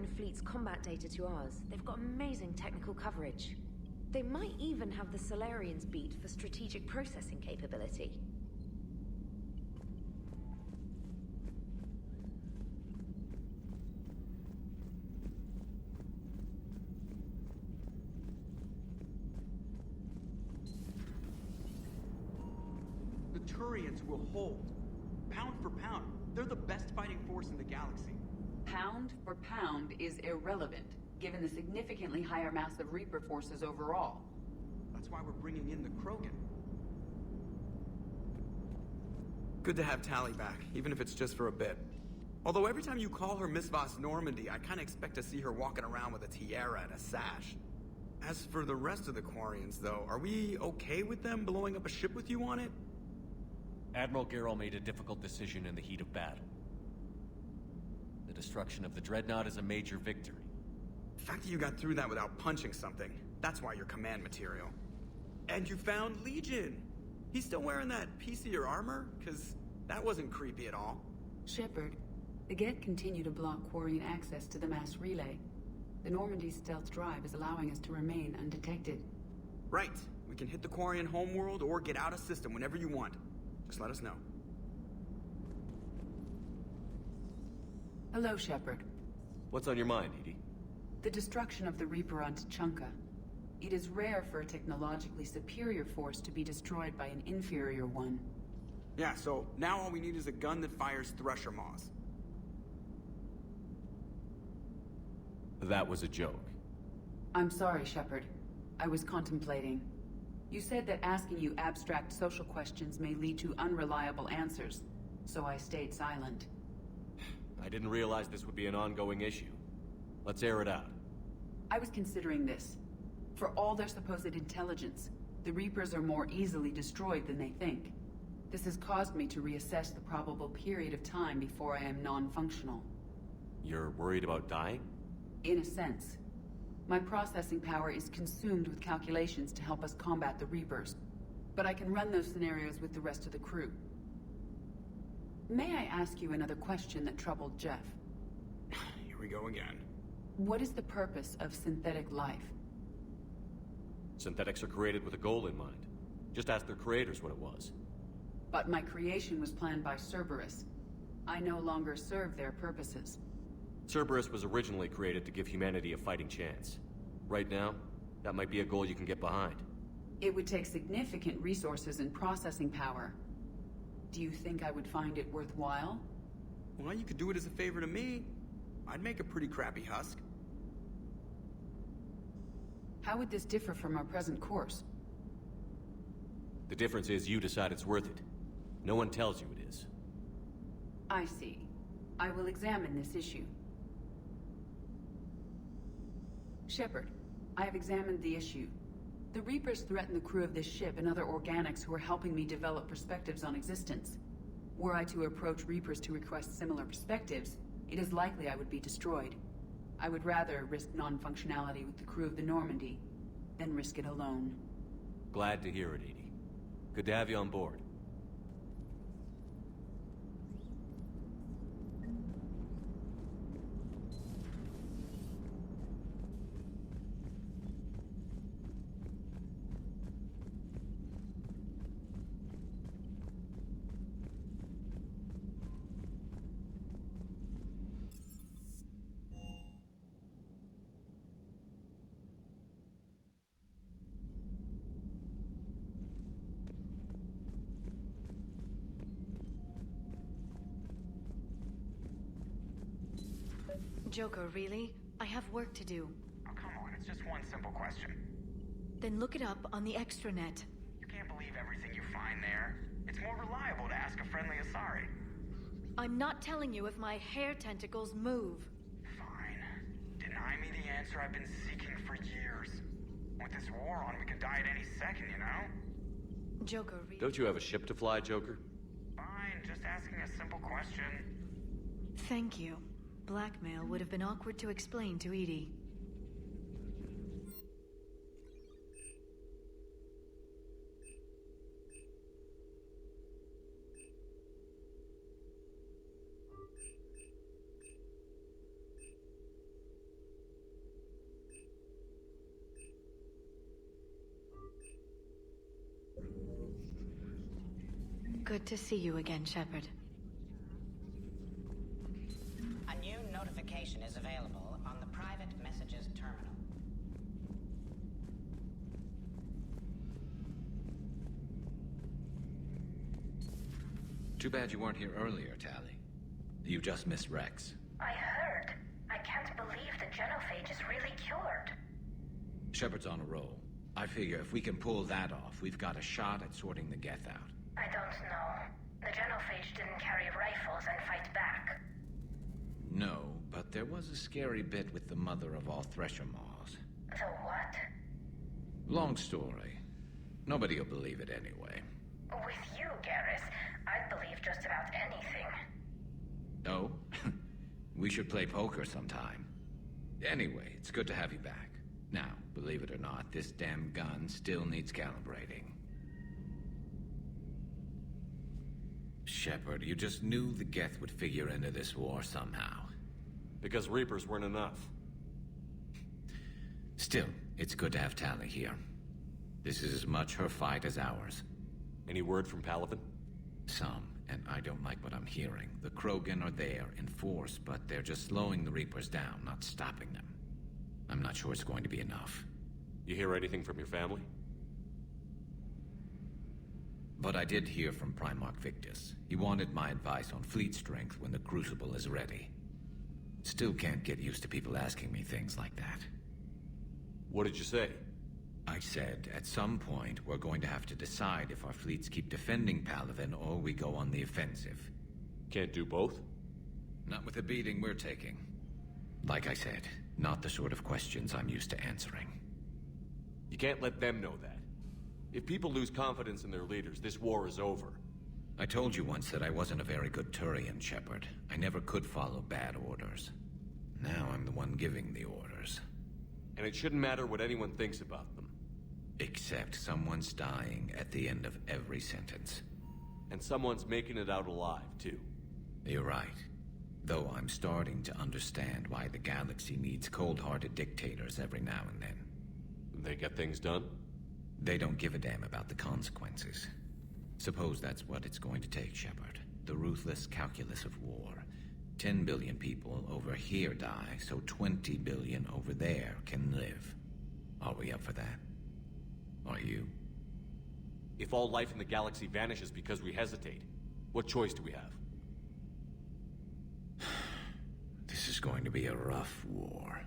Quarian fleet's combat data to ours, they've got amazing technical coverage. They might even have the Solarians beat for strategic processing capability. The Turians will hold. Pound for pound, they're the best fighting force in the galaxy. Pound for pound is irrelevant, given the significantly higher mass of Reaper forces overall. That's why we're bringing in the Krogan. Good to have Tali back, even if it's just for a bit. Although every time you call her Miss Voss Normandy, I kinda expect to see her walking around with a tiara and a sash. As for the rest of the Quarians, though, are we okay with them blowing up a ship with you on it? Admiral Garrel made a difficult decision in the heat of battle. The destruction of the Dreadnought is a major victory. The fact that you got through that without punching something, that's why you're command material. And you found Legion! He's still wearing that piece of your armor? 'Cause that wasn't creepy at all. Shepard, the Geth continue to block Quarian access to the mass relay. The Normandy's stealth drive is allowing us to remain undetected. Right. We can hit the Quarian homeworld or get out of system whenever you want. Just let us know. Hello, Shepard. What's on your mind, EDI? The destruction of the Reaper on Tuchanka. It is rare for a technologically superior force to be destroyed by an inferior one. Yeah, so now all we need is a gun that fires Thresher Maws. That was a joke. I'm sorry, Shepard. I was contemplating. You said that asking you abstract social questions may lead to unreliable answers, so I stayed silent. I didn't realize this would be an ongoing issue. Let's air it out. I was considering this. For all their supposed intelligence, the Reapers are more easily destroyed than they think. This has caused me to reassess the probable period of time before I am non-functional. You're worried about dying? In a sense. My processing power is consumed with calculations to help us combat the Reapers, but I can run those scenarios with the rest of the crew. May I ask you another question that troubled Jeff? Here we go again. What is the purpose of synthetic life? Synthetics are created with a goal in mind. Just ask their creators what it was. But my creation was planned by Cerberus. I no longer serve their purposes. Cerberus was originally created to give humanity a fighting chance. Right now, that might be a goal you can get behind. It would take significant resources and processing power. Do you think I would find it worthwhile? Well, you could do it as a favor to me. I'd make a pretty crappy husk. How would this differ from our present course? The difference is you decide it's worth it. No one tells you it is. I see. I will examine this issue. Shepard, I have examined the issue. The Reapers threaten the crew of this ship and other organics who are helping me develop perspectives on existence. Were I to approach Reapers to request similar perspectives, it is likely I would be destroyed. I would rather risk non-functionality with the crew of the Normandy than risk it alone. Glad to hear it, EDI. Good to have you on board. Joker, really? I have work to do. Oh, come on, it's just one simple question. Then look it up on the extranet. You can't believe everything you find there. It's more reliable to ask a friendly Asari. I'm not telling you if my hair tentacles move. Fine. Deny me the answer I've been seeking for years. With this war on, we could die at any second, you know? Joker, really? Don't you have a ship to fly, Joker? Fine, just asking a simple question. Thank you. Blackmail would have been awkward to explain to EDI. Good to see you again, Shepard. A new notification is available on the private messages terminal. Too bad you weren't here earlier, Tali. You just missed Rex. I heard. I can't believe the genophage is really cured. Shepard's on a roll. I figure if we can pull that off, we've got a shot at sorting the Geth out. I don't know. The genophage didn't carry rifles and fight back. No, but there was a scary bit with the mother of all Thresher Maws. The what? Long story. Nobody will believe it anyway. With you, Garrus, I'd believe just about anything. Oh? We should play poker sometime. Anyway, it's good to have you back. Now, believe it or not, this damn gun still needs calibrating. Shepard, you just knew the Geth would figure into this war somehow. Because Reapers weren't enough. Still, it's good to have Tali here. This is as much her fight as ours. Any word from Palaven? Some, and I don't like what I'm hearing. The Krogan are there in force, but they're just slowing the Reapers down, not stopping them. I'm not sure it's going to be enough. You hear anything from your family? But I did hear from Primarch Victus. He wanted my advice on fleet strength when the Crucible is ready. Still can't get used to people asking me things like that. What did you say? I said, at some point, we're going to have to decide if our fleets keep defending Palaven or we go on the offensive. Can't do both? Not with the beating we're taking. Like I said, not the sort of questions I'm used to answering. You can't let them know that. If people lose confidence in their leaders, this war is over. I told you once that I wasn't a very good Turian, Shepard. I never could follow bad orders. Now I'm the one giving the orders. And it shouldn't matter what anyone thinks about them. Except someone's dying at the end of every sentence. And someone's making it out alive, too. You're right. Though I'm starting to understand why the galaxy needs cold-hearted dictators every now and then. They get things done? They don't give a damn about the consequences. Suppose that's what it's going to take, Shepard. The ruthless calculus of war. 10 billion people over here die, so 20 billion over there can live. Are we up for that? Are you? If all life in the galaxy vanishes because we hesitate, what choice do we have? This is going to be a rough war.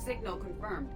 Signal confirmed.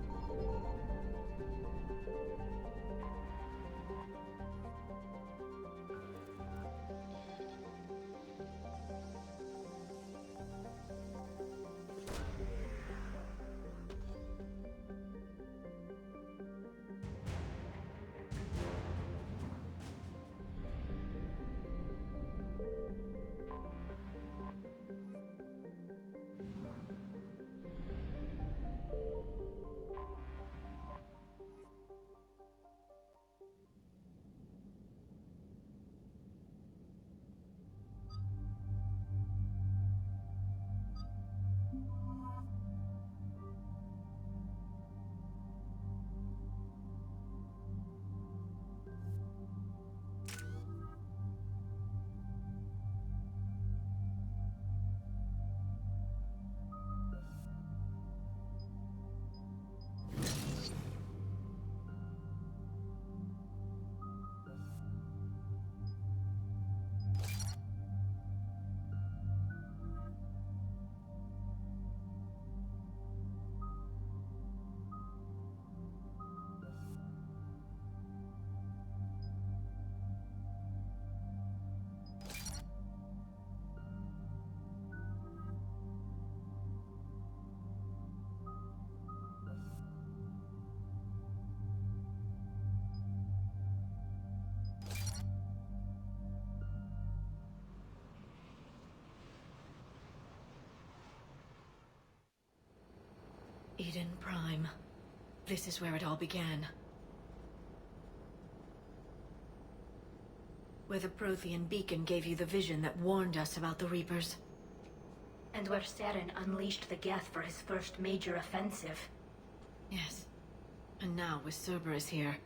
Eden Prime. This is where it all began. Where the Prothean beacon gave you the vision that warned us about the Reapers. And where Saren unleashed the Geth for his first major offensive. Yes. And now, with Cerberus here,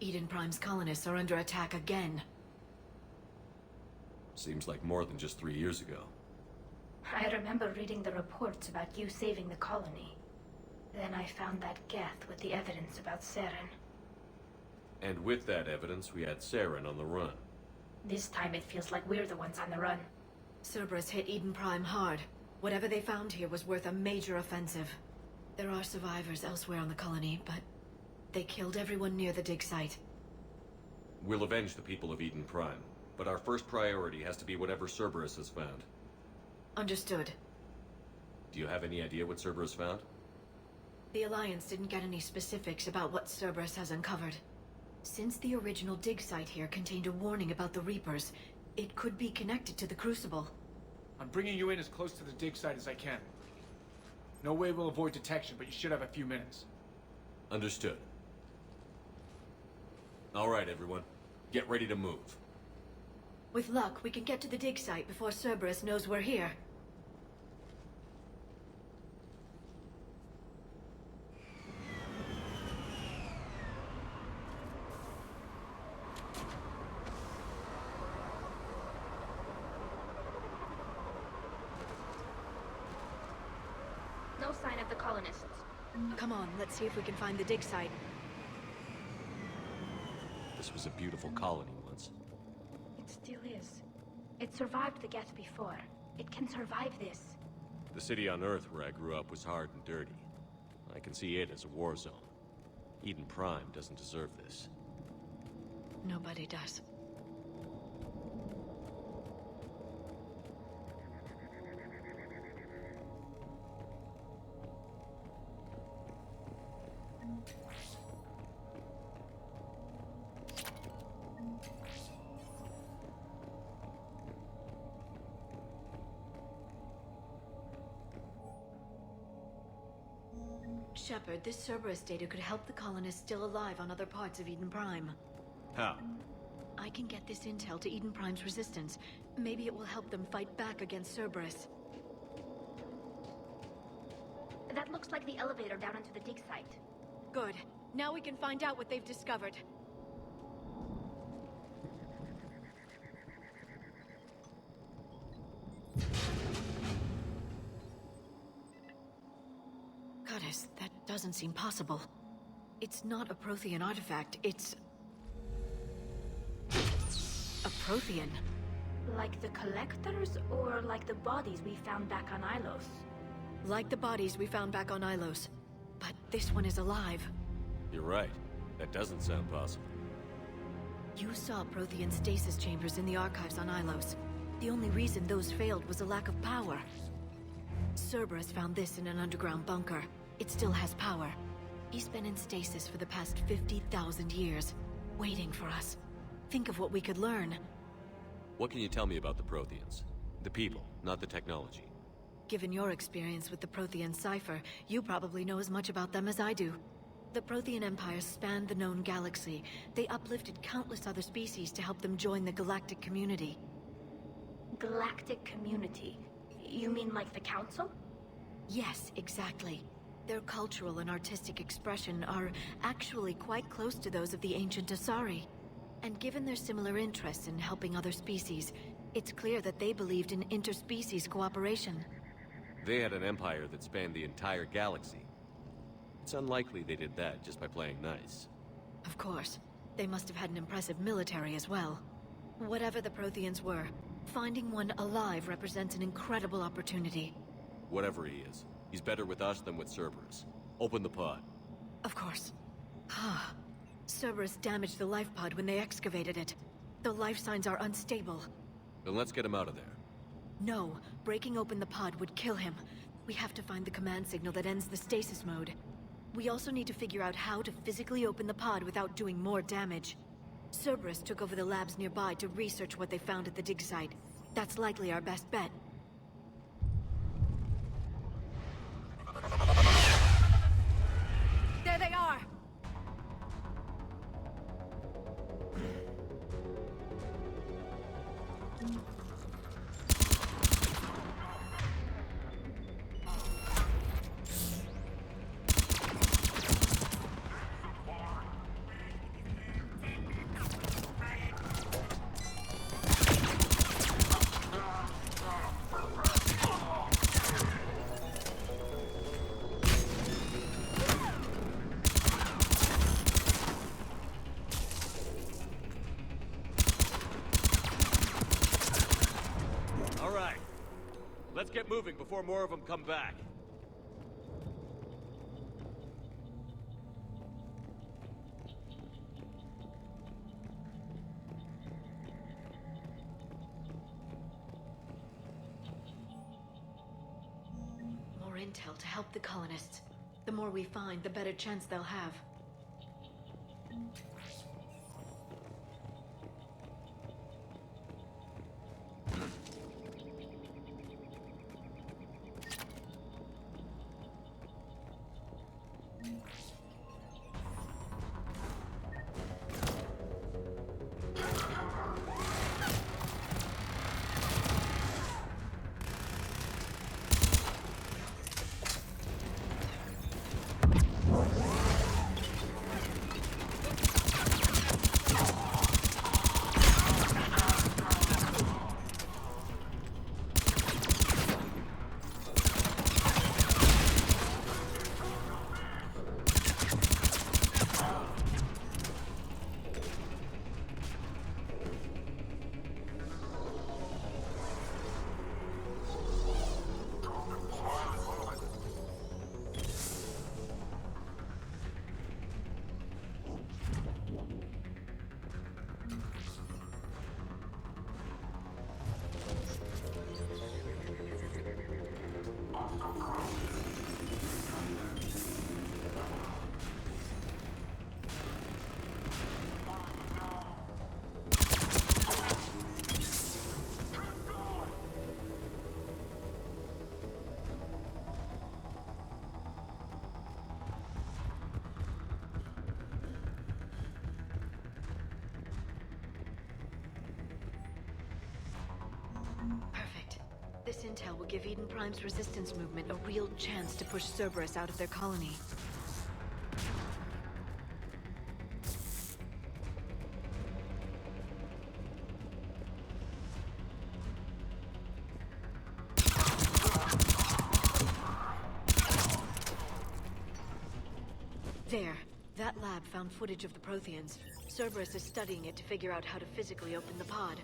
Eden Prime's colonists are under attack again. Seems like more than just 3 years ago. I remember reading the reports about you saving the colony. Then I found that Geth with the evidence about Saren. And with that evidence, we had Saren on the run. This time it feels like we're the ones on the run. Cerberus hit Eden Prime hard. Whatever they found here was worth a major offensive. There are survivors elsewhere on the colony, but they killed everyone near the dig site. We'll avenge the people of Eden Prime, but our first priority has to be whatever Cerberus has found. Understood. Do you have any idea what Cerberus found? The Alliance didn't get any specifics about what Cerberus has uncovered. Since the original dig site here contained a warning about the Reapers, it could be connected to the Crucible. I'm bringing you in as close to the dig site as I can. No way we'll avoid detection, but you should have a few minutes. Understood. All right, everyone. Get ready to move. With luck, we can get to the dig site before Cerberus knows we're here. No sign of the colonists. Come on, let's see if we can find the dig site. This was a beautiful colony once. It still is. It survived the Geth before. It can survive this. The city on Earth where I grew up was hard and dirty. I can see it as a war zone. Eden Prime doesn't deserve this. Nobody does. Shepard, this Cerberus data could help the colonists still alive on other parts of Eden Prime. How? I can get this intel to Eden Prime's resistance. Maybe it will help them fight back against Cerberus. That looks like the elevator down into the dig site. Good. Now we can find out what they've discovered. Goddess, that doesn't seem possible. It's not a Prothean artifact, it's... a Prothean. Like the Collectors, or like the bodies we found back on Ilos? Like the bodies we found back on Ilos. But this one is alive. You're right. That doesn't sound possible. You saw Prothean stasis chambers in the archives on Ilos. The only reason those failed was a lack of power. Cerberus found this in an underground bunker. It still has power. He's been in stasis for the past 50,000 years, waiting for us. Think of what we could learn. What can you tell me about the Protheans? The people, not the technology. Given your experience with the Prothean cipher, you probably know as much about them as I do. The Prothean Empire spanned the known galaxy. They uplifted countless other species to help them join the galactic community. Galactic community? You mean like the Council? Yes, exactly. Their cultural and artistic expression are actually quite close to those of the ancient Asari. And given their similar interests in helping other species, it's clear that they believed in interspecies cooperation. They had an empire that spanned the entire galaxy. It's unlikely they did that just by playing nice. Of course. They must have had an impressive military as well. Whatever the Protheans were, finding one alive represents an incredible opportunity. Whatever he is, he's better with us than with Cerberus. Open the pod. Of course. Cerberus damaged the life pod when they excavated it. The life signs are unstable. Then let's get him out of there. No, breaking open the pod would kill him. We have to find the command signal that ends the stasis mode. We also need to figure out how to physically open the pod without doing more damage. Cerberus took over the labs nearby to research what they found at the dig site. That's likely our best bet. Let's get moving before more of them come back. More intel to help the colonists. The more we find, the better chance they'll have. Perfect. This intel will give Eden Prime's resistance movement a real chance to push Cerberus out of their colony. There. That lab found footage of the Protheans. Cerberus is studying it to figure out how to physically open the pod.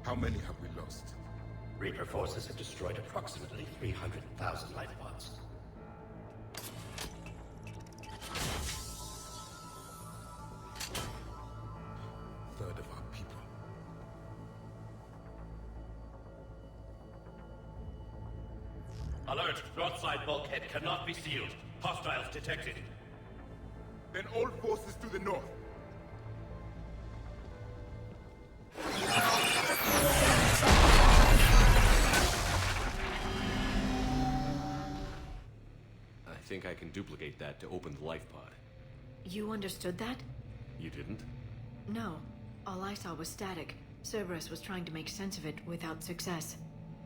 How many have we lost? Reaper forces have destroyed approximately 300,000 life pods. Third of our people. Alert! Broadside bulkhead cannot be sealed. Hostiles detected. Then all forces to the north. I think I can duplicate that to open the life pod. You understood that? You didn't? No. All I saw was static. Cerberus was trying to make sense of it without success.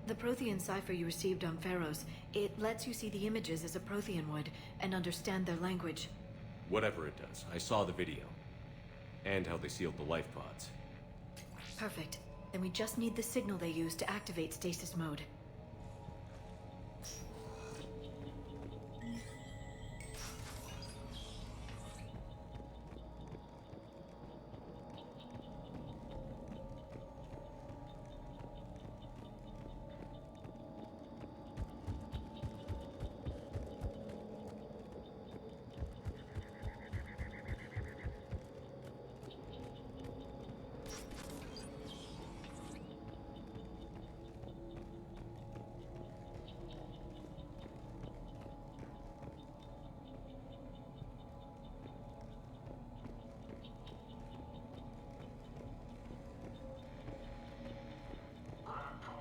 The Prothean cipher you received on Pharaohs, it lets you see the images as a Prothean would, and understand their language. Whatever it does, I saw the video. And how they sealed the life pods. Perfect. Then we just need the signal they use to activate stasis mode.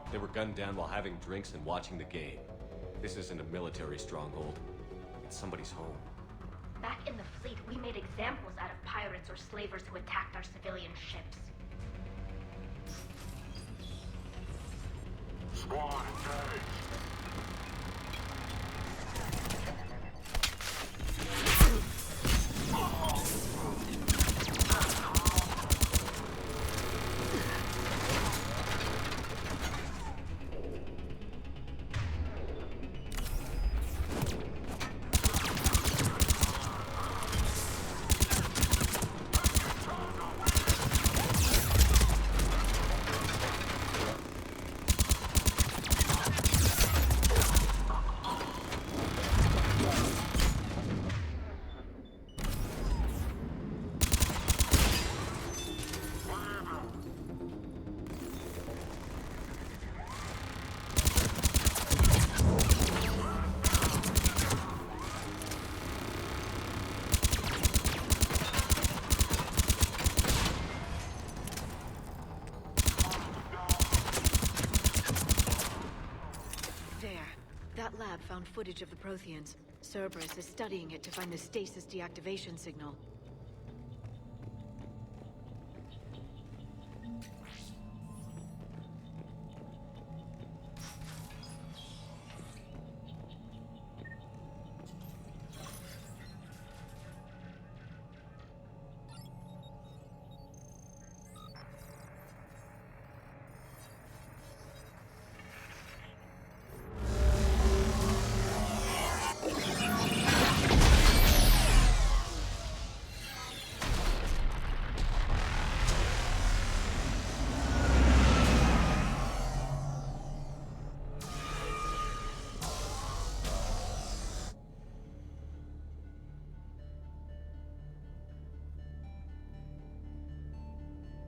They were gunned down while having drinks and watching the game. This isn't a military stronghold. It's somebody's home. Back in the fleet, we made examples out of pirates or slavers who attacked our civilian ships. Squad engaged. That lab found footage of the Protheans. Cerberus is studying it to find the stasis deactivation signal.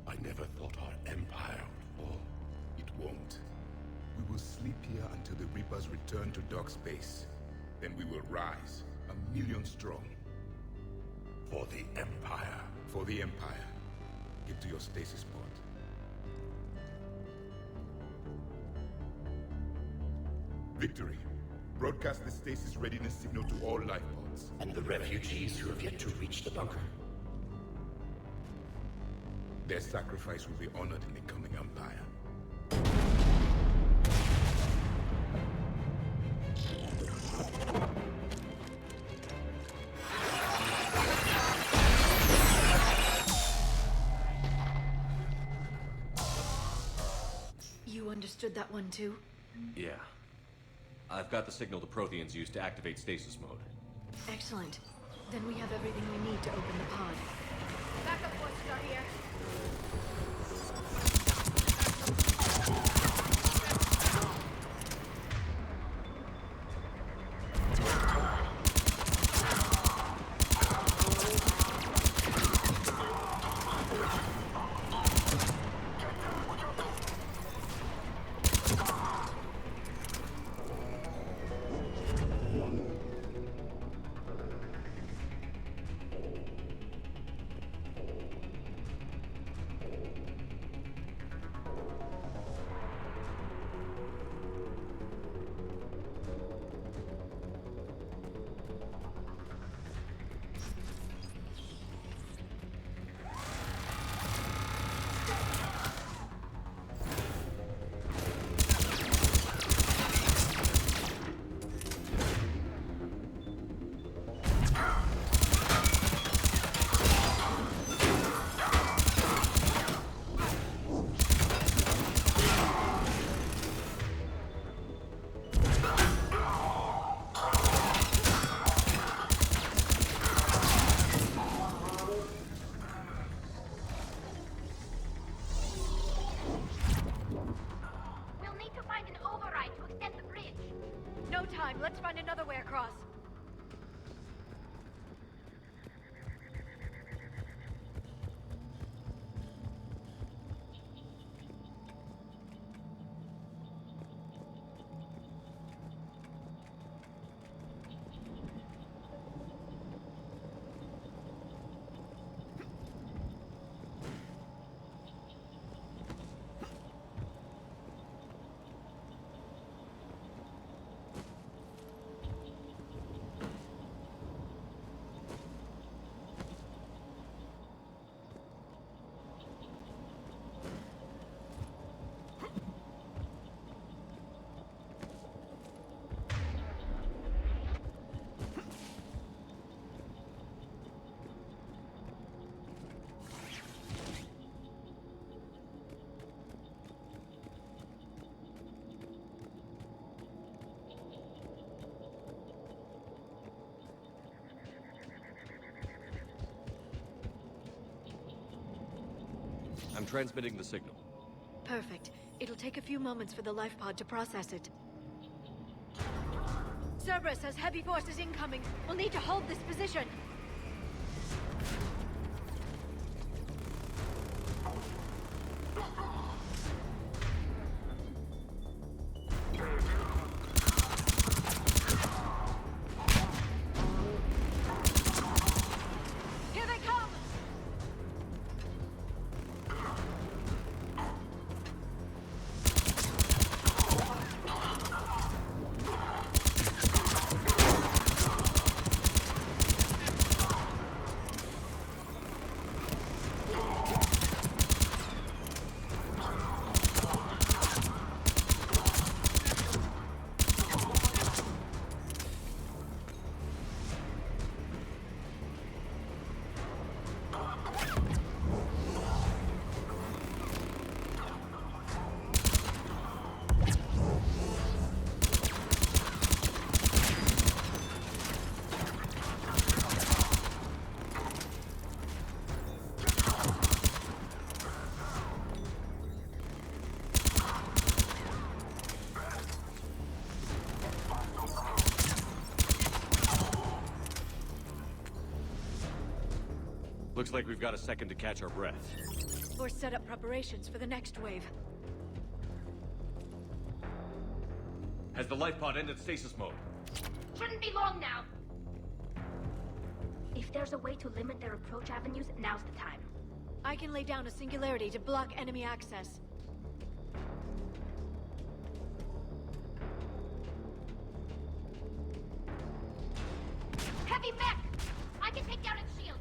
I never thought our empire would fall. It won't. We will sleep here until the Reapers return to dark space. Then we will rise, 1,000,000 strong. For the Empire. For the Empire. Get to your stasis pod. Victory. Broadcast the stasis readiness signal to all life pods. And the refugees who have yet to reach the bunker. Their sacrifice will be honored in the coming Empire. You understood that one too? Yeah. I've got the signal the Protheans use to activate stasis mode. Excellent. Then we have everything we need to open the pod. Backup forces are here. I'm transmitting the signal. Perfect. It'll take a few moments for the life pod to process it. Cerberus has heavy forces incoming. We'll need to hold this position. Here they come! Looks like we've got a second to catch our breath. Or set up preparations for the next wave. Has the life pod ended stasis mode? Shouldn't be long now. If there's a way to limit their approach avenues, now's the time. I can lay down a singularity to block enemy access. Heavy mech! I can take down its shields.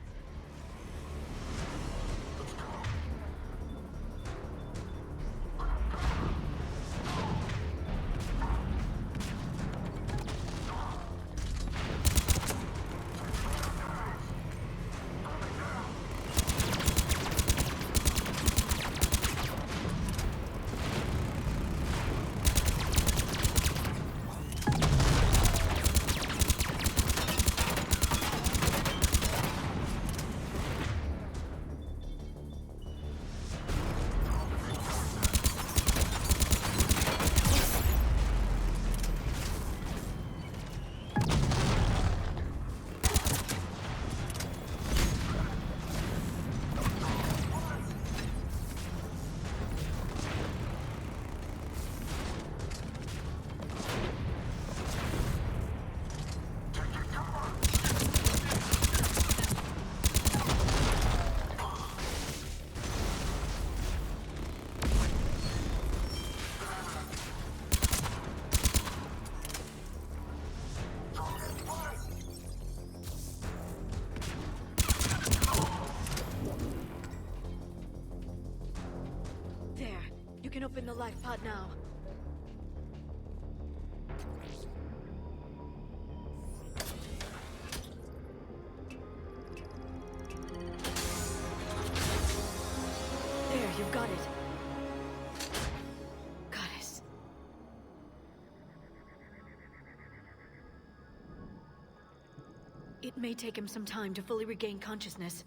You can open the life pod now. There, you've got it. Goddess. It may take him some time to fully regain consciousness.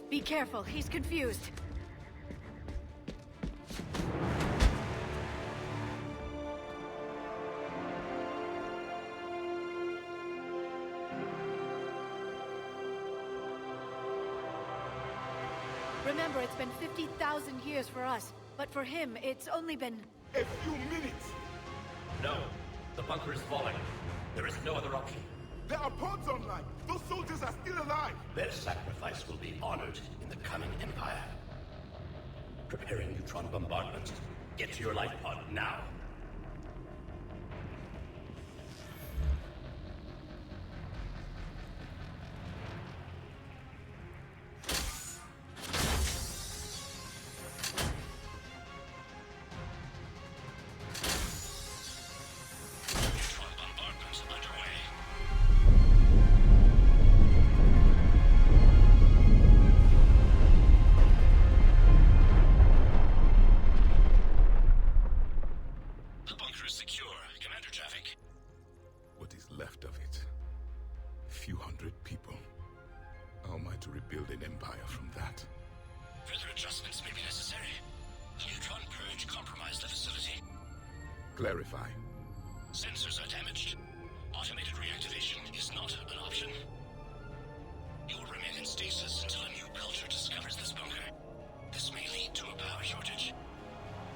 Be careful, he's confused. Remember, it's been 50,000 years for us, but for him, it's only been... A few minutes! No, the bunker is falling. There is no other option. There are pods online! Those soldiers are still alive! Their sacrifice will be honored in the coming Empire. Preparing neutron bombardment. Get to your life pod now. adjustments may be necessary. The neutron purge compromised the facility. Clarify. Sensors are damaged. Automated reactivation is not an option. You'll remain in stasis until a new culture discovers this bunker. This may lead to a power shortage.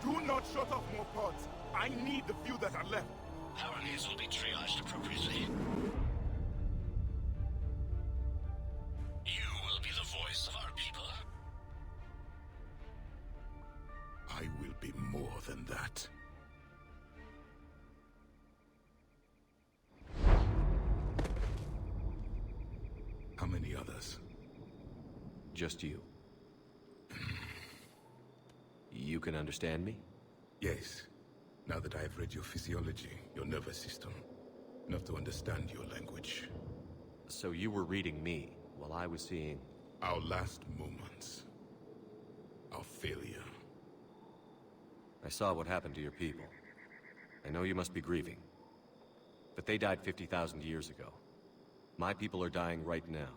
Do not shut off more pods. I need the few that are left. Power needs will be triaged appropriately. You will be the voice of our people. I will be more than that. How many others? Just you. You can understand me? Yes. Now that I have read your physiology, your nervous system, enough to understand your language. So you were reading me, while I was seeing... Our last moments. Our failure. I saw what happened to your people. I know you must be grieving. But they died 50,000 years ago. My people are dying right now.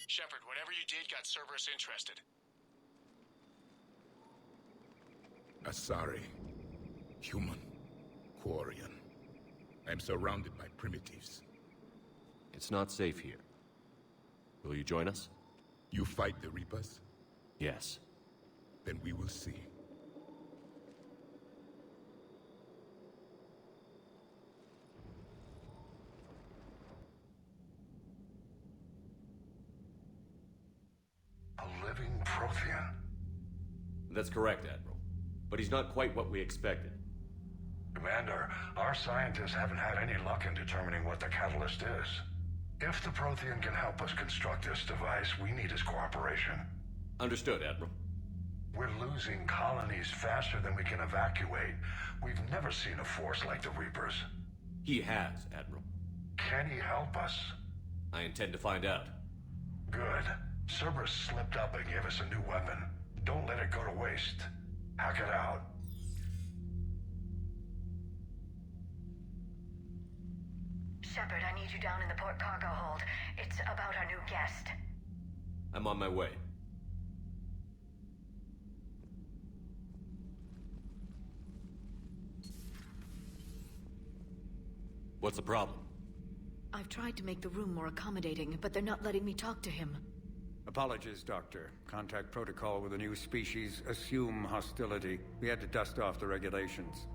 Shepard, whatever you did got Cerberus interested. Asari. Human. Quarian. I'm surrounded by primitives. It's not safe here. Will you join us? You fight the Reapers? Yes. Then we will see. A living Prothean? That's correct, Admiral. But he's not quite what we expected. Commander, our scientists haven't had any luck in determining what the catalyst is. If the Prothean can help us construct this device, we need his cooperation. Understood, Admiral. We're losing colonies faster than we can evacuate. We've never seen a force like the Reapers. He has, Admiral. Can he help us? I intend to find out. Good. Cerberus slipped up and gave us a new weapon. Don't let it go to waste. Hack it out. Shepard, I need you down in the port cargo hold. It's about our new guest. I'm on my way. What's the problem? I've tried to make the room more accommodating, but they're not letting me talk to him. Apologies, Doctor. Contact protocol with a new species. Assume hostility. We had to dust off the regulations.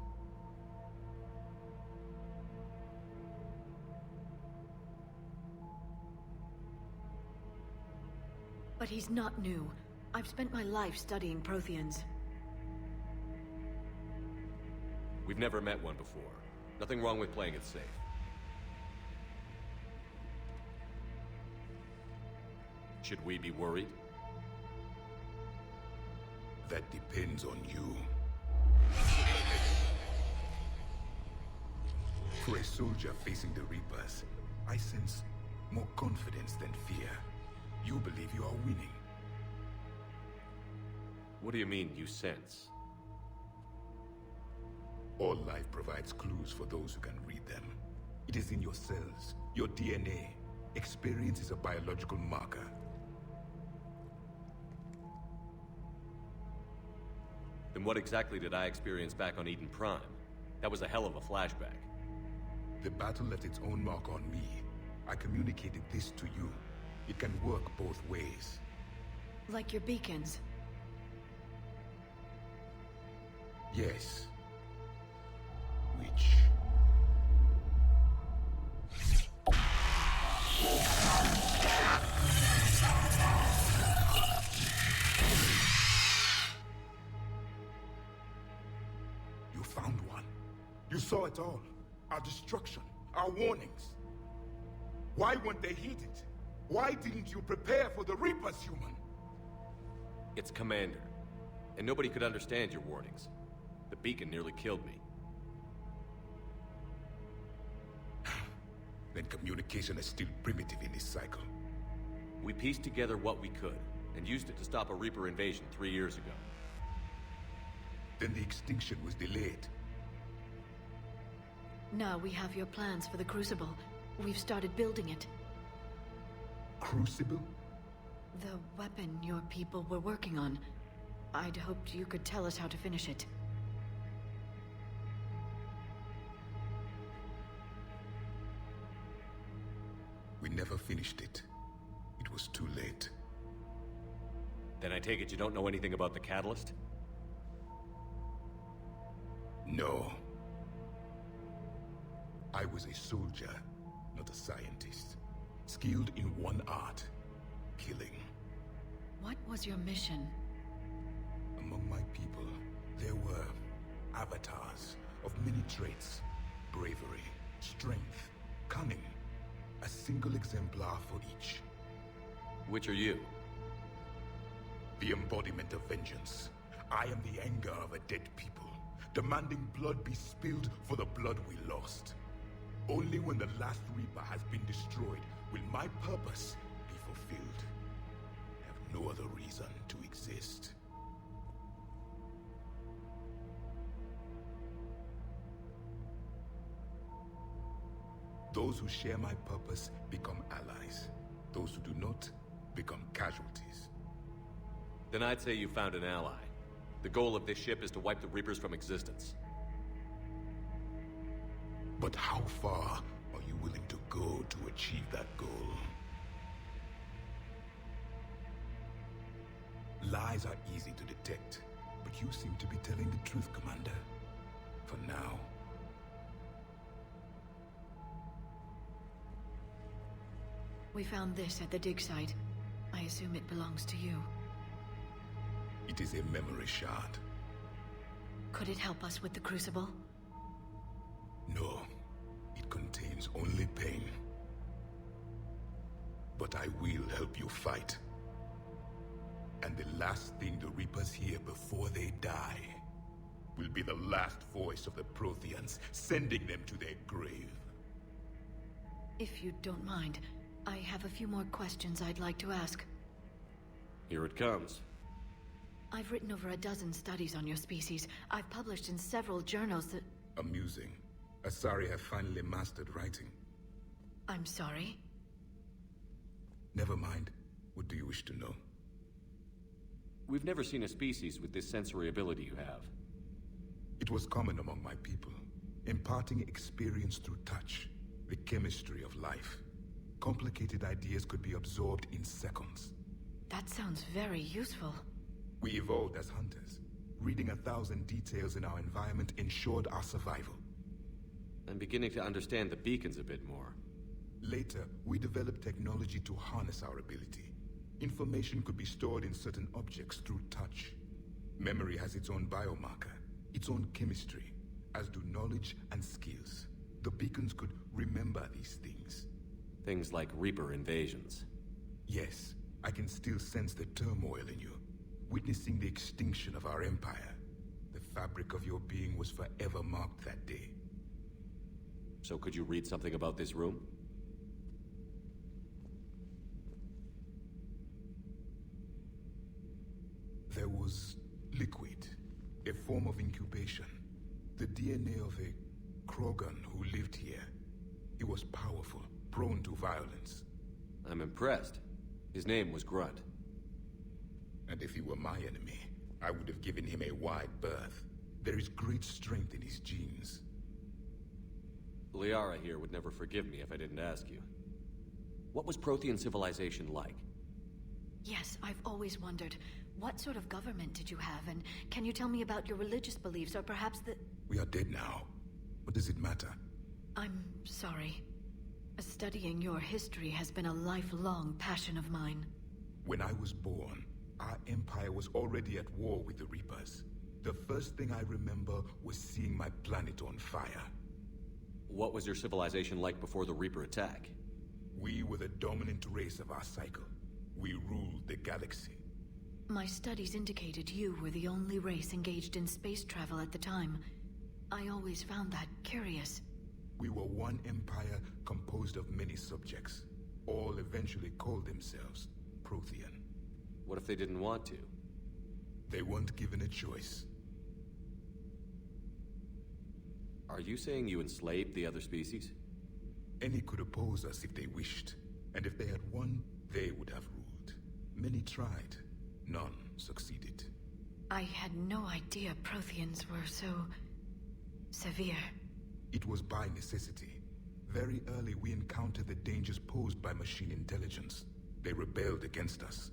But he's not new. I've spent my life studying Protheans. We've never met one before. Nothing wrong with playing it safe. Should we be worried? That depends on you. For a soldier facing the Reapers, I sense more confidence than fear. You believe you are winning. What do you mean, you sense? All life provides clues for those who can read them. It is in your cells, your DNA. Experience is a biological marker. Then what exactly did I experience back on Eden Prime? That was a hell of a flashback. The battle left its own mark on me. I communicated this to you. It can work both ways. Like your beacons. Yes. Which... You found one. You saw it all. Our destruction, our warnings. Why weren't they heeded? Why didn't you prepare for the Reapers, human? It's Commander. And nobody could understand your warnings. The beacon nearly killed me. Then communication is still primitive in this cycle. We pieced together what we could, and used it to stop a Reaper invasion 3 years ago. Then the extinction was delayed. Now we have your plans for the Crucible. We've started building it. Crucible? The weapon your people were working on. I'd hoped you could tell us how to finish it. We never finished it. It was too late. Then I take it you don't know anything about the catalyst? No. I was a soldier, not a scientist. Skilled in one art, killing. What was your mission? Among my people, there were avatars of many traits. Bravery, strength, cunning. A single exemplar for each. Which are you? The embodiment of vengeance. I am the anger of a dead people, demanding blood be spilled for the blood we lost. Only when the last Reaper has been destroyed will my purpose be fulfilled. I have no other reason to exist. Those who share my purpose become allies. Those who do not become casualties. Then I'd say you found an ally. The goal of this ship is to wipe the Reapers from existence. But how far are you willing to go to achieve that goal? Lies are easy to detect, but you seem to be telling the truth, Commander. For now. We found this at the dig site. I assume it belongs to you. It is a memory shard. Could it help us with the Crucible? No. It contains only pain. But I will help you fight. And the last thing the Reapers hear before they die will be the last voice of the Protheans, sending them to their grave. If you don't mind, I have a few more questions I'd like to ask. Here it comes. I've written over a dozen studies on your species. I've published in several journals that... Amusing. Asari have finally mastered writing. I'm sorry? Never mind. What do you wish to know? We've never seen a species with this sensory ability you have. It was common among my people, imparting experience through touch, the chemistry of life. Complicated ideas could be absorbed in seconds. That sounds very useful. We evolved as hunters. Reading 1,000 details in our environment ensured our survival. I'm beginning to understand the beacons a bit more. Later, we developed technology to harness our ability. Information could be stored in certain objects through touch. Memory has its own biomarker, its own chemistry, as do knowledge and skills. The beacons could remember these things. Things like Reaper invasions. Yes, I can still sense the turmoil in you, witnessing the extinction of our empire. The fabric of your being was forever marked that day. So could you read something about this room? There was liquid, a form of incubation. The DNA of a Krogan who lived here. He was powerful, prone to violence. I'm impressed. His name was Grunt. And if he were my enemy, I would have given him a wide berth. There is great strength in his genes. Liara here would never forgive me if I didn't ask you. What was Prothean civilization like? Yes, I've always wondered. What sort of government did you have, and can you tell me about your religious beliefs, or perhaps the... We are dead now. What does it matter? I'm sorry. Studying your history has been a lifelong passion of mine. When I was born, our empire was already at war with the Reapers. The first thing I remember was seeing my planet on fire. What was your civilization like before the Reaper attack? We were the dominant race of our cycle. We ruled the galaxy. My studies indicated you were the only race engaged in space travel at the time. I always found that curious. We were one empire composed of many subjects. All eventually called themselves Prothean. What if they didn't want to? They weren't given a choice. Are you saying you enslaved the other species? Any could oppose us if they wished. And if they had won, they would have ruled. Many tried. None succeeded. I had no idea Protheans were so... severe. It was by necessity. Very early we encountered the dangers posed by machine intelligence. They rebelled against us.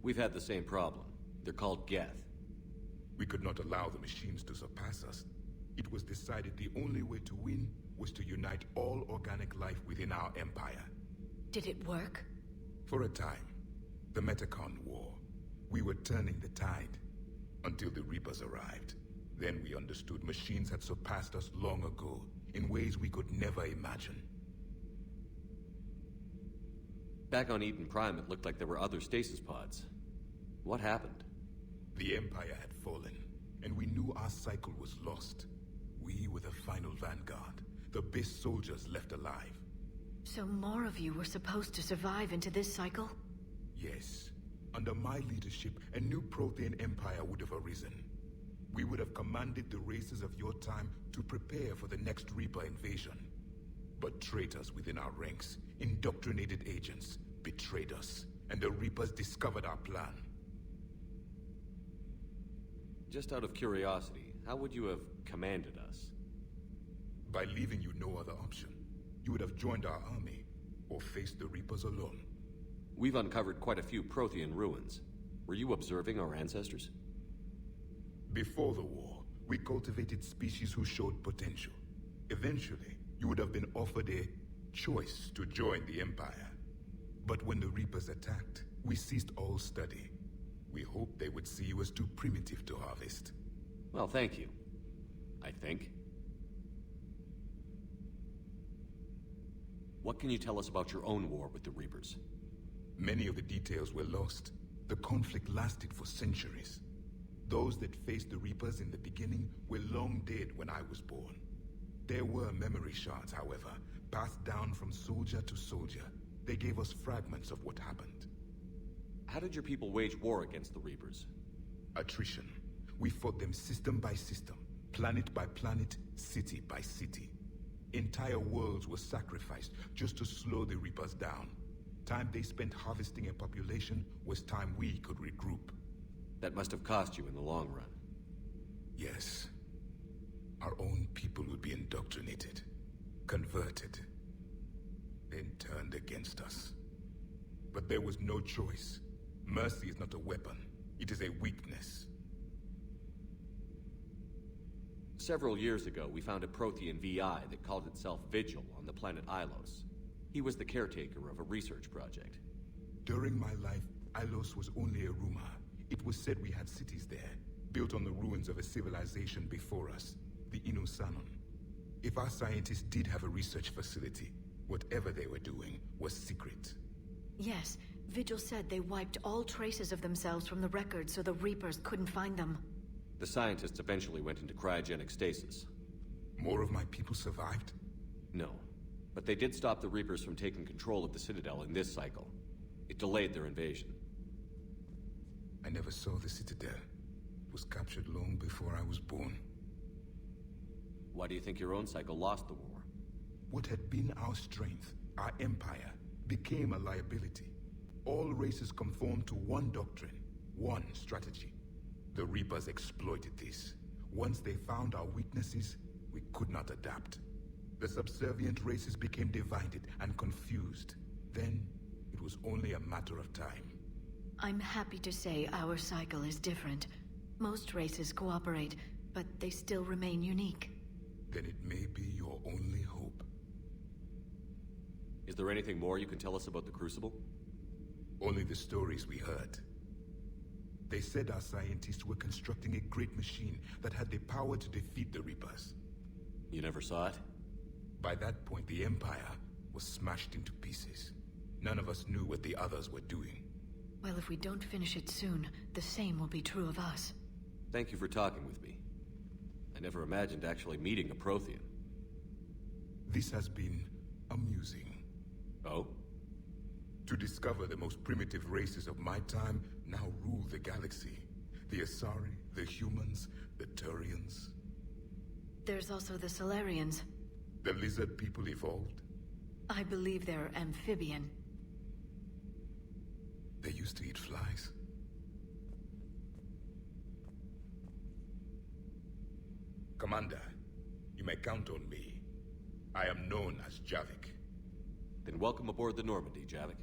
We've had the same problem. They're called Geth. We could not allow the machines to surpass us. It was decided the only way to win was to unite all organic life within our empire. Did it work? For a time. The Metacon War. We were turning the tide. Until the Reapers arrived. Then we understood machines had surpassed us long ago, in ways we could never imagine. Back on Eden Prime, it looked like there were other stasis pods. What happened? The Empire had fallen, and we knew our cycle was lost. We were the final vanguard, the best soldiers left alive. So more of you were supposed to survive into this cycle? Yes. Under my leadership, a new Prothean empire would have arisen. We would have commanded the races of your time to prepare for the next Reaper invasion. But traitors within our ranks, indoctrinated agents, betrayed us, and the Reapers discovered our plan. Just out of curiosity, how would you have commanded us? By leaving you no other option. You would have joined our army, or faced the Reapers alone. We've uncovered quite a few Prothean ruins. Were you observing our ancestors? Before the war, we cultivated species who showed potential. Eventually, you would have been offered a choice to join the Empire. But when the Reapers attacked, we ceased all study. We hoped they would see you as too primitive to harvest. Well, thank you. I think. What can you tell us about your own war with the Reapers? Many of the details were lost. The conflict lasted for centuries. Those that faced the Reapers in the beginning were long dead when I was born. There were memory shards, however, passed down from soldier to soldier. They gave us fragments of what happened. How did your people wage war against the Reapers? Attrition. We fought them system by system, planet by planet, city by city. Entire worlds were sacrificed just to slow the Reapers down. Time they spent harvesting a population was time we could regroup. That must have cost you in the long run. Yes. Our own people would be indoctrinated, converted, then turned against us. But there was no choice. Mercy is not a weapon. It is a weakness. Several years ago, we found a Prothean VI that called itself Vigil on the planet Ilos. He was the caretaker of a research project. During my life, Ilos was only a rumor. It was said we had cities there, built on the ruins of a civilization before us, the Inosanon. If our scientists did have a research facility, whatever they were doing was secret. Yes, Vigil said they wiped all traces of themselves from the records so the Reapers couldn't find them. The scientists eventually went into cryogenic stasis. More of my people survived? No, but they did stop the Reapers from taking control of the Citadel in this cycle. It delayed their invasion. I never saw the Citadel. It was captured long before I was born. Why do you think your own cycle lost the war? What had been our strength, our empire, became a liability. All races conformed to one doctrine, one strategy. The Reapers exploited this. Once they found our weaknesses, we could not adapt. The subservient races became divided and confused. Then, it was only a matter of time. I'm happy to say our cycle is different. Most races cooperate, but they still remain unique. Then it may be your only hope. Is there anything more you can tell us about the Crucible? Only the stories we heard. They said our scientists were constructing a great machine that had the power to defeat the Reapers. You never saw it? By that point, the Empire was smashed into pieces. None of us knew what the others were doing. Well, if we don't finish it soon, the same will be true of us. Thank you for talking with me. I never imagined actually meeting a Prothean. This has been amusing. Oh? To discover the most primitive races of my time now rule the galaxy. The Asari, the humans, the Turians. There's also the Solarians. The lizard people evolved? I believe they're amphibian. They used to eat flies. Commander, you may count on me. I am known as Javik. Then welcome aboard the Normandy, Javik.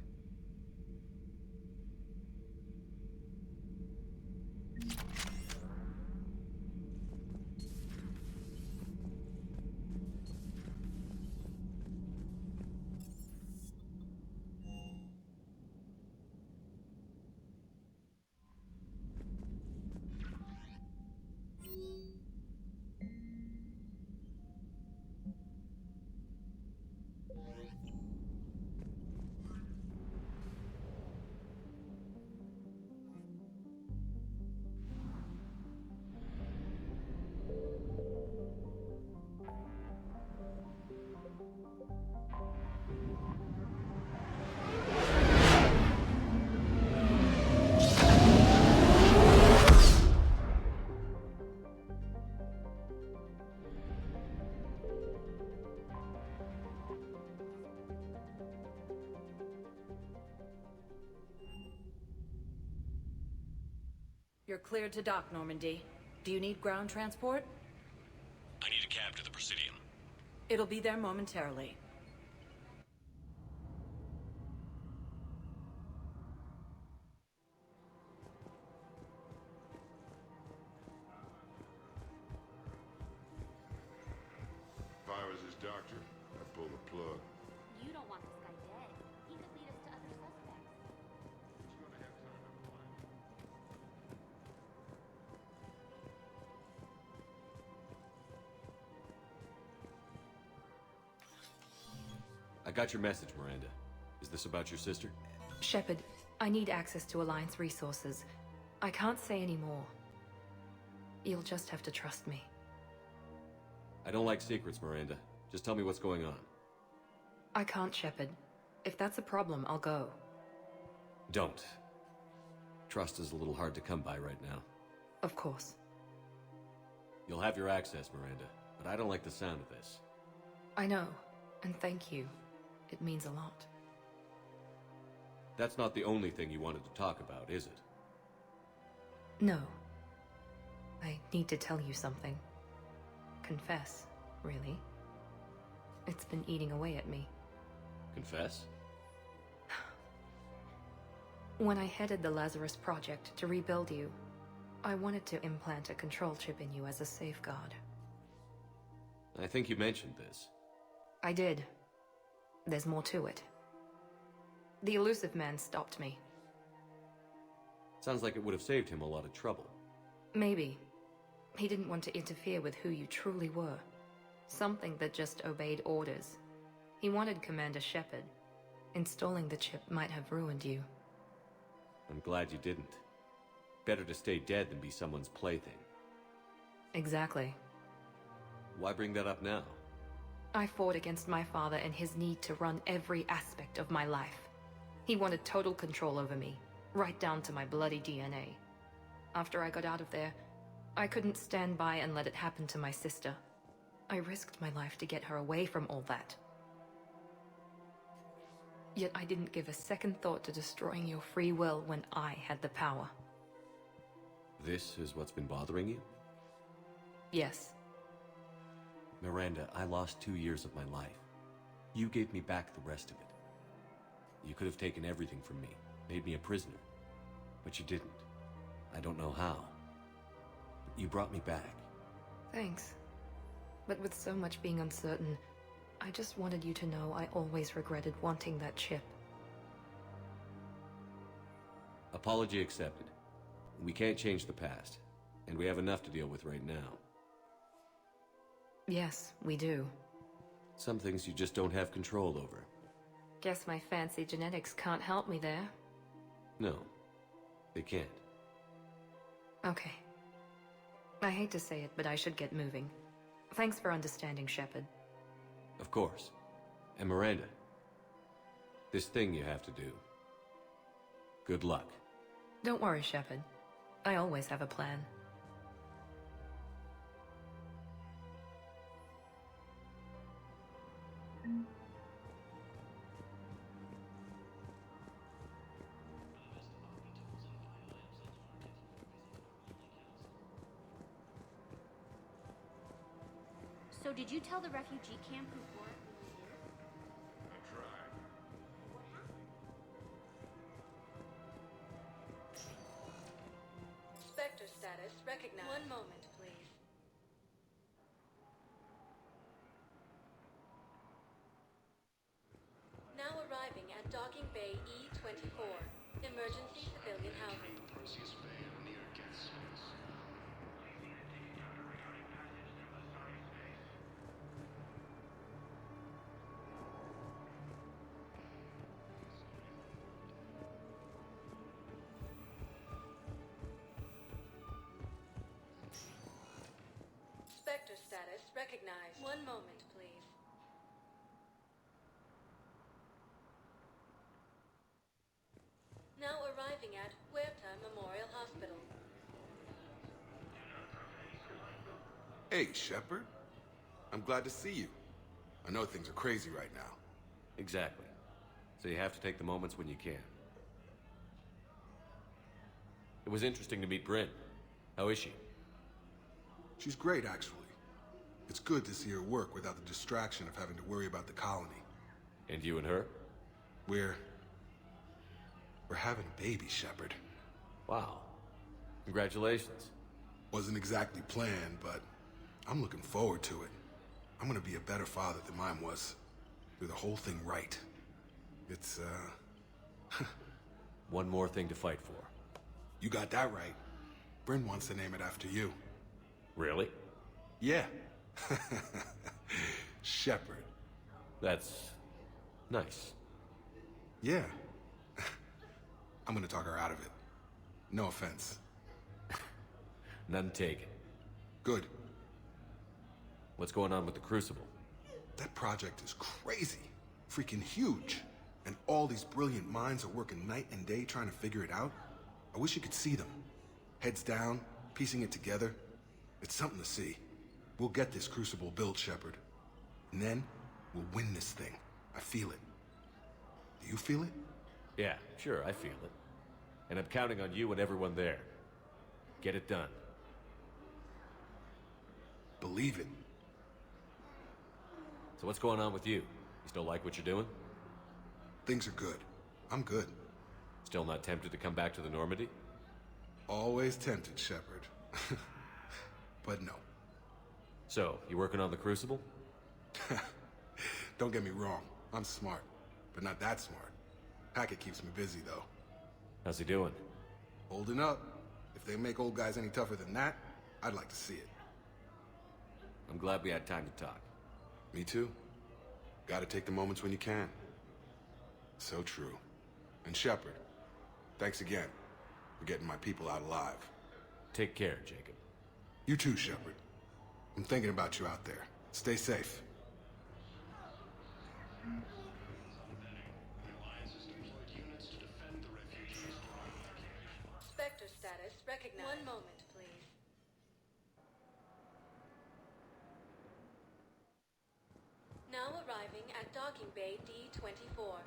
You're cleared to dock, Normandy. Do you need ground transport? I need a cab to the Presidium. It'll be there momentarily. If I was his doctor, I'd pull the plug. You don't want this guy dead. He could lead us to other suspects. I got your message, Miranda. Is this about your sister? Shepard, I need access to Alliance resources. I can't say any more. You'll just have to trust me. I don't like secrets, Miranda. Just tell me what's going on. I can't, Shepard. If that's a problem, I'll go. Don't. Trust is a little hard to come by right now. Of course. You'll have your access, Miranda, but I don't like the sound of this. I know, and thank you. It means a lot. That's not the only thing you wanted to talk about, is it? No. I need to tell you something. Confess, really. It's been eating away at me. Confess? When I headed the Lazarus Project to rebuild you, I wanted to implant a control chip in you as a safeguard. I think you mentioned this. I did. There's more to it. The Illusive Man stopped me. Sounds like it would have saved him a lot of trouble. Maybe. He didn't want to interfere with who you truly were. Something that just obeyed orders. He wanted Commander Shepard. Installing the chip might have ruined you. I'm glad you didn't. Better to stay dead than be someone's plaything. Exactly. Why bring that up now? I fought against my father and his need to run every aspect of my life. He wanted total control over me, right down to my bloody DNA. After I got out of there, I couldn't stand by and let it happen to my sister. I risked my life to get her away from all that. Yet I didn't give a second thought to destroying your free will when I had the power. This is what's been bothering you? Yes. Miranda, I lost 2 years of my life. You gave me back the rest of it. You could have taken everything from me, made me a prisoner. But you didn't. I don't know how. But you brought me back. Thanks. But with so much being uncertain, I just wanted you to know I always regretted wanting that chip. Apology accepted. We can't change the past, and we have enough to deal with right now. Yes, we do. Some things you just don't have control over. Guess my fancy genetics can't help me there. No, they can't. Okay. I hate to say it, but I should get moving. Thanks for understanding, Shepard. Of course. And Miranda, this thing you have to do. Good luck. Don't worry, Shepard. I always have a plan. So did you tell the refugee camp who Warren was here? I tried. What happened? Spectre status recognized. One moment, please. Now arriving at Docking Bay E-24. Emergency civilian housing. Perseus Vale near Geth Space. Spectre status recognized. One moment, please. Now arriving at Huerta Memorial Hospital. Hey, Shepard. I'm glad to see you. I know things are crazy right now. Exactly. So you have to take the moments when you can. It was interesting to meet Bryn. How is she? She's great, actually. It's good to see her work without the distraction of having to worry about the colony. And you and her? We're having a baby, Shepard. Wow. Congratulations. Wasn't exactly planned, but I'm looking forward to it. I'm gonna be a better father than mine was. Do the whole thing right. It's, One more thing to fight for. You got that right. Bryn wants to name it after you. Really? Yeah. Shepard. That's nice. Yeah. I'm gonna talk her out of it. No offense. None taken. Good. What's going on with the Crucible? That project is crazy. Freaking huge. And all these brilliant minds are working night and day trying to figure it out. I wish you could see them. Heads down, piecing it together. It's something to see. We'll get this Crucible built, Shepard. And then, we'll win this thing. I feel it. Do you feel it? Yeah, sure, I feel it. And I'm counting on you and everyone there. Get it done. Believe it. So what's going on with you? You still like what you're doing? Things are good. I'm good. Still not tempted to come back to the Normandy? Always tempted, Shepard. But no. So, you working on the Crucible? Don't get me wrong. I'm smart. But not that smart. Hackett keeps me busy, though. How's he doing? Holding up. If they make old guys any tougher than that, I'd like to see it. I'm glad we had time to talk. Me too. Gotta take the moments when you can. So true. And Shepard, thanks again for getting my people out alive. Take care, Jacob. You too, Shepard. I'm thinking about you out there. Stay safe. Spectre status recognized. One moment, please. Now arriving at Docking Bay D-24.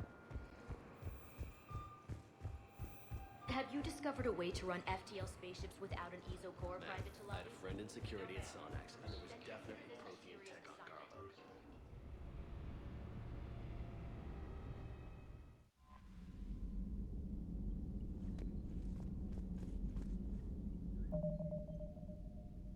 Have you discovered a way to run FTL spaceships without an EZO core private to I had a friend in security at Sonax, and there was definitely Prothean